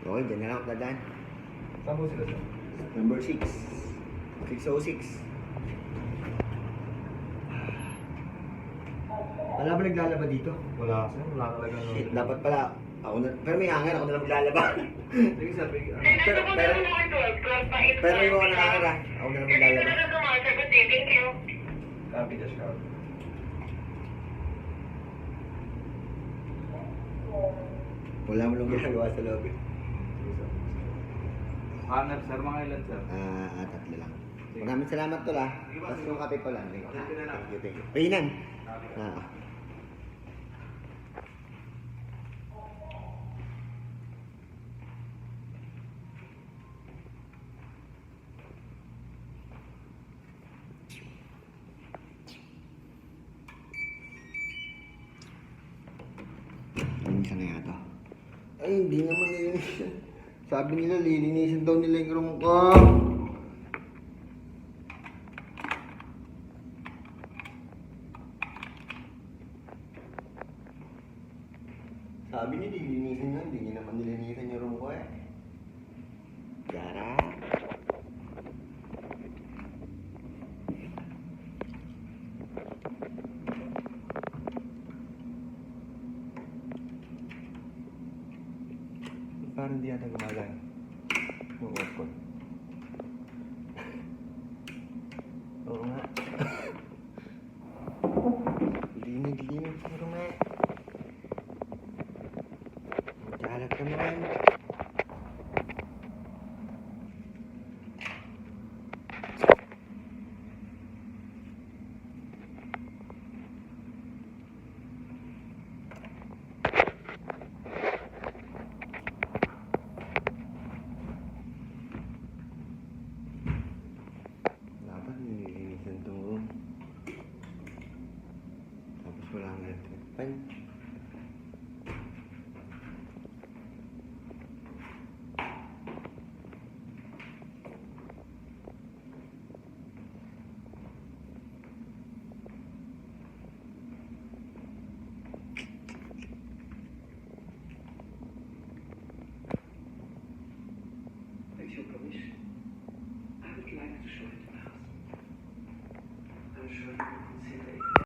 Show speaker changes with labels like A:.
A: Okay, dyan na lang ako dadaan.
B: Saan po sila sir?
A: Number 6. 606. Wala ba naglalaba dito?
B: Wala sir, wala talaga.
A: Shit, dapat pala. Ako na, pero may hangar, ako na lang maglalaba.
B: Sige sir,
A: pero yung ako nakakara, ako na lang maglalaba.
B: copy the scout.
A: Wala mo lang ginagawa sa loob eh.
B: Sige sir. Hanap sir, mga ilan sir?
A: Tatlo lang. Maraming salamat tol ah. Tapos yung kape pa lang. Thank you, thank you. Painan. Minsan na yata. Ay, hindi naman nilinisan. Sabi nila, lilinisan daw nila yung room ko. Sabi niya, lilinisan nyo. Hindi naman nilinisan yung room ko eh. Yara. Parang di yata gumagana. Yung aircon. Oo nga. Linig siguro nga. Magkalat naman. Nililinisan itong room. Tapos wala nga ito.